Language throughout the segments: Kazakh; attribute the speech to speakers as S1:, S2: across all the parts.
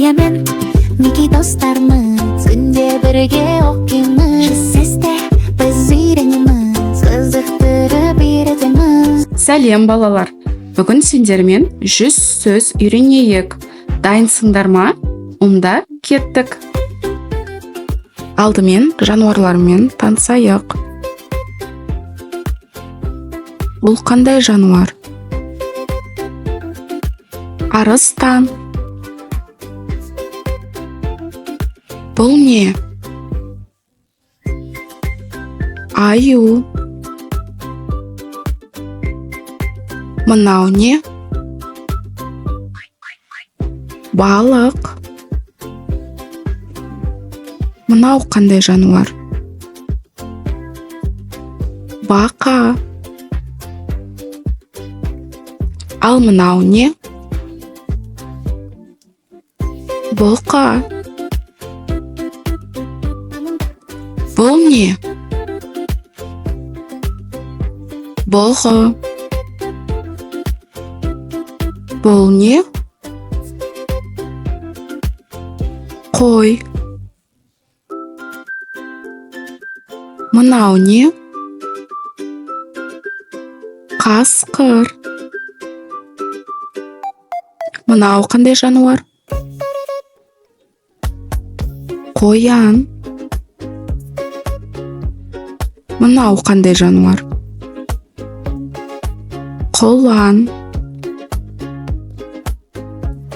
S1: Ойнаймын, неге достармыз, күнде бірге оқимыз. Сізде біз үйренеміз, қызықтырып үйретеміз.
S2: Сәлем балалар! Бүгін сендермен 100 сөз үйренейік. Дайынсыңдар ма? Онда кеттік. Алдымен жануарлармен танысайық. Бұл қандай жануар? Арыстан. Бұл не? Аю. Мынау не? Балық. Мынау қандай жануар? Бақа. Ал мынау не? Бұқа. Бұл не? Бұғы. Бұл не? Қой. Мынау не? Қасқыр. Мынау қандай жануар? Қоян. Мынау қандай жануар? Құлан.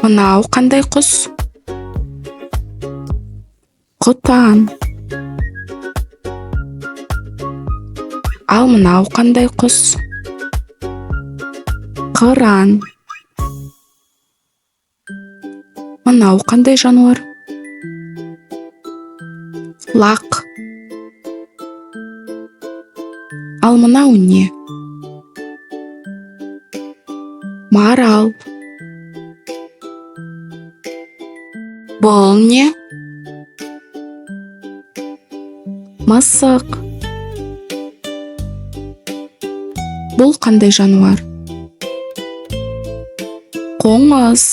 S2: Мынау қандай құс? Құтан. Ал мынау қандай құс? Қыран. Мынау қандай жануар? Лақ. Ал мынау не? Марал. Бұл не? Мысық. Бұл қандай жануар? Қоңыз.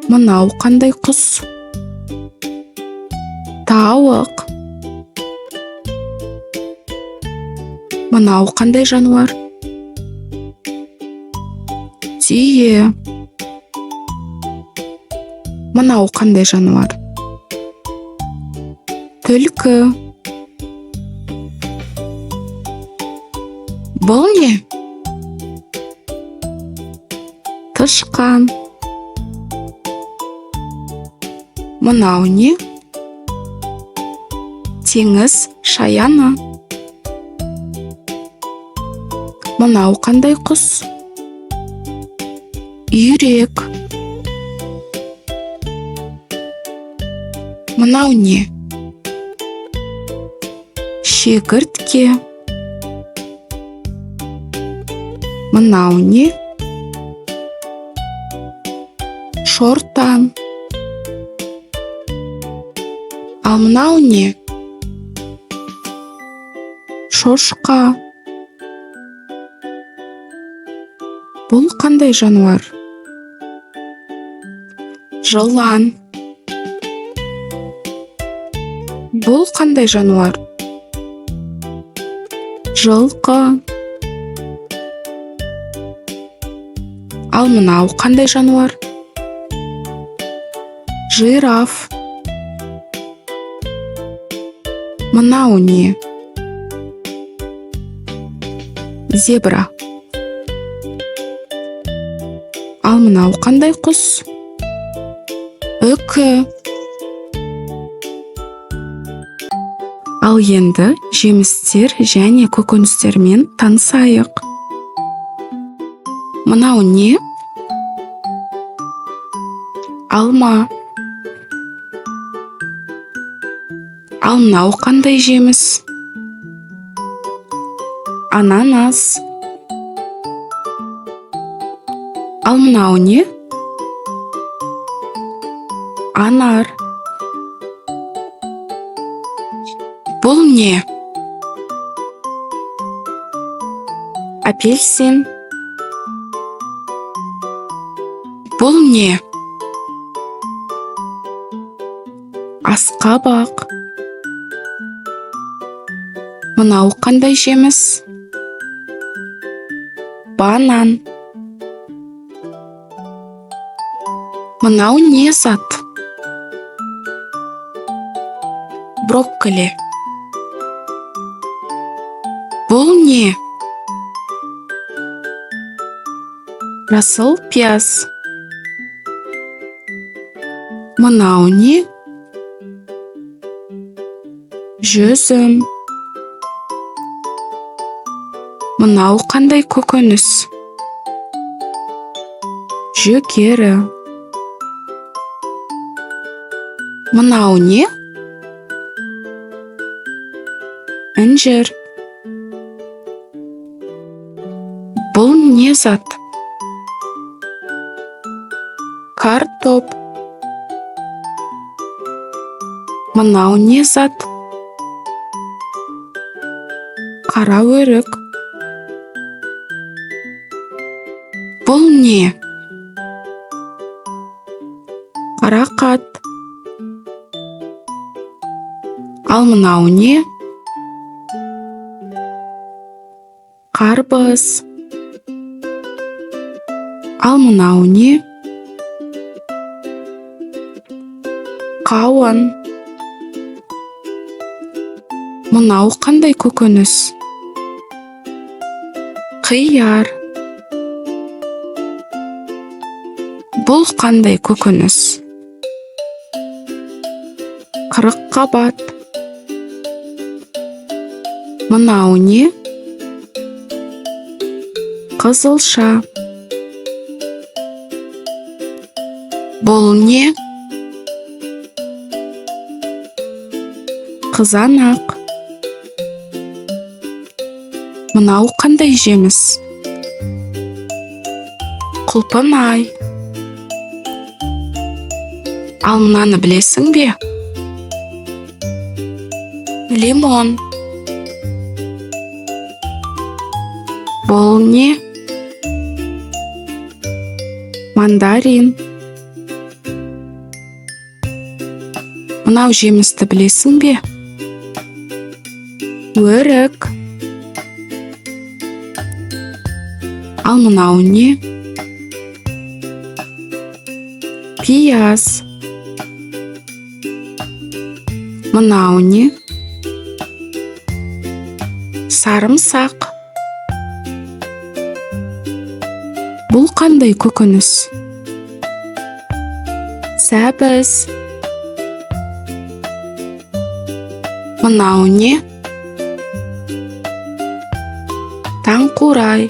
S2: Мынау қандай құс? Тауық. Мынау қандай жануар? Түйе. Мынау қандай жануар? Түлкі. Бұл не? Тышқан. Мынау не? Теңіз шаяны. Мынау қандай құс? Үйрек. Мынау не? Шегіртке. Мынау не? Шортан. Ал мынау не? Шошқа. Бұл қандай жануар? Жылан. Бұл қандай жануар? Жылқы. Ал мынау қандай жануар? Жираф. Мынау не? Зебра. Ал мынау қандай құс? Үкі. Ал енді жемістер және көкөністермен танысайық. Мынау не? Алма. Ал мынау қандай жеміс? Ананас. Ал мынау не? Анар. Бұл не? Апельсин. Бұл не? Асқабақ. Мынау қандай жеміс? Банан. Мынау не зат? Брокколи. Бұл не? Жасыл пияз. Мынау не? Жүзім. Мынау қандай көкөніс? Жүгері. Мынау не? Інжір. Бұл не зат? Картоп. Мынау не зат? Қара өрік. Бұл не? Қарақат. Ал мынау не? Қарбыз. Ал мынау не? Қауын. Мынау қандай көкөніс? Қияр. Бұл қандай көкөніс? Қырыққабат. Мынау не? Қызылша. Бұл не? Қызанақ. Мынау қандай жеміс? Құлпынай. Ал мынаны білесің бе? Лимон. Бұл не? Мандарин. Мынау жемісті білесің бе? Өрік. Ал мынау не? Пияз. Мынау не? Сарымсақ. Бұл қандай көкөніс? Сәбіз. Мынау не? Таңқурай.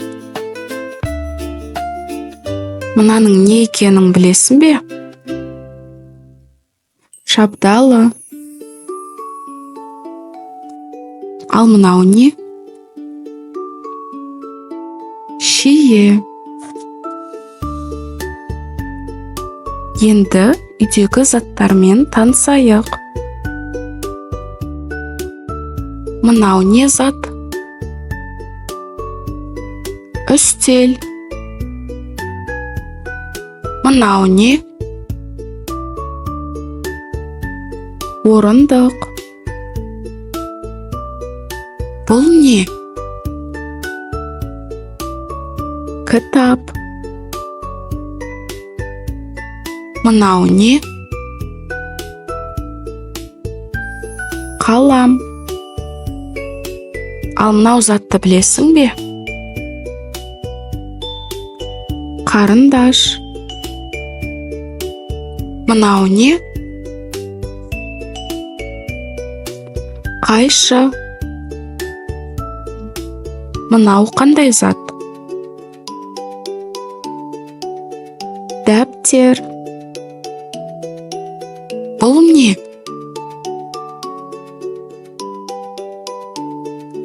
S2: Мынаның не екенін білесің бе? Шабдалы. Ал мынау не? Шие. Енді үйдегі заттармен танысайық. Мынау не зат? Үстел. Мынау не? Орындық. Бұл не? Кітап. Мынау не? Қалам. Ал мынау затты білесің бе? Қарындаш. Мынау не? Қайшы. Мынау қандай зат? Дәптер. Бұл не?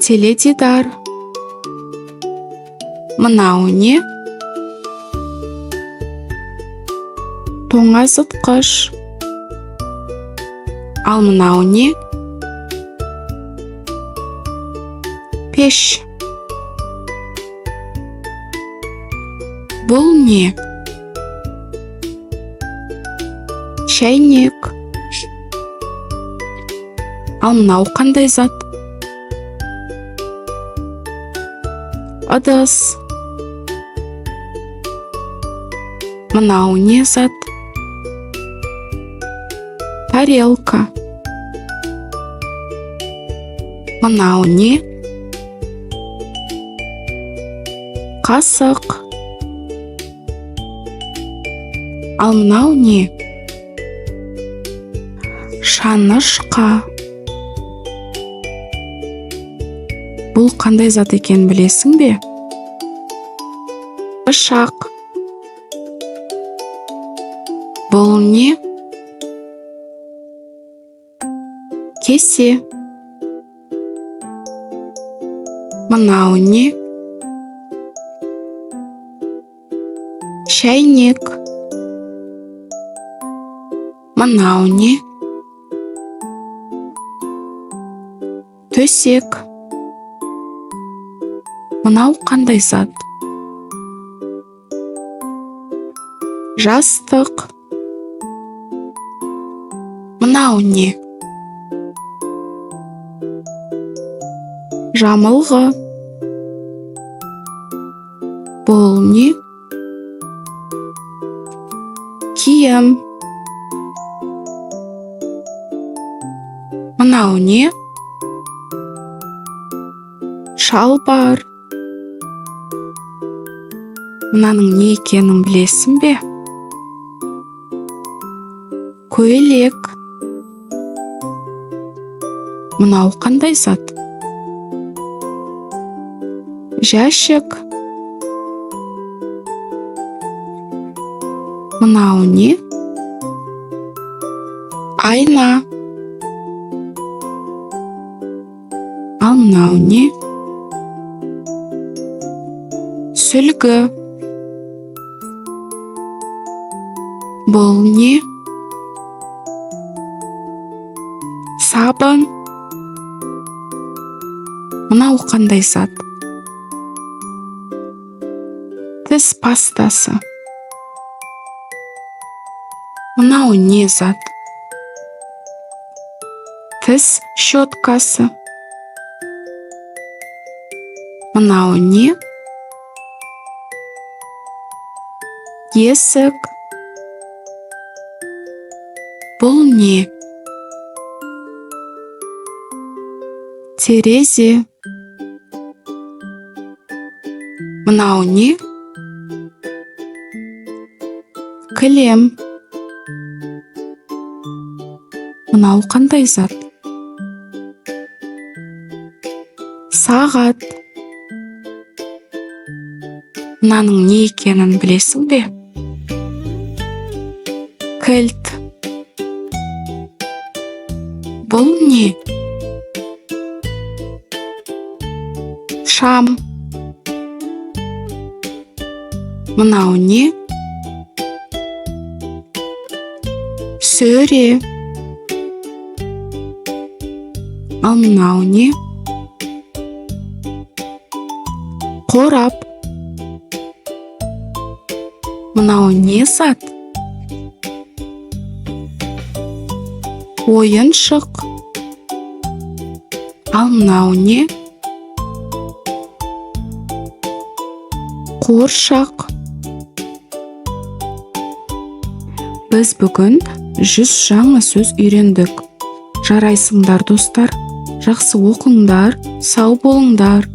S2: Теледидар. Мынау не? Тоңазытқыш. Ал мынау не? Пеш. Бұл не? Шәйнек. Ал мынау қандай зат? Ыдыс. Мынау не зат? Тарелка. Мынау не? Қасық. Ал мынау не? Шанышқа. Бұл қандай зат екенін білесің бе? Пышақ. Бұл не? Кесе. Мынау не? Шәйнек. Мынау не? Төсек. Мынау қандай зат? Жастық. Мынау не? Жамылғы. Бұл не? Киім. Мынау не? Шалбар. Мынаның не екенін білесің бе? Көйлек. Мынау қандай зат? Жәшік. Мынау не? Айна. Ал мынау не? Сүлгі. Бұл не? Сабын. Мынау қандай зат? Тіс пастасы. Мынау не зат? Тіс щеткасы. Мынау не? Есік. Бұл не? Терезе. Мынау не? Кілем. Мынау қандай зат? Сағат. Мынаның не екенін білесің бе? Кілт. Бұл не? Шам. Мынау не? Сөре. Ал мынау не? Қорап. Мынау не зат? Ойыншық. Ал мынау не? Қуыршақ. Біз бүгін 100 жаңа сөз үйрендік. Жарайсыңдар достар. Жақсы оқыңдар, сау болыңдар.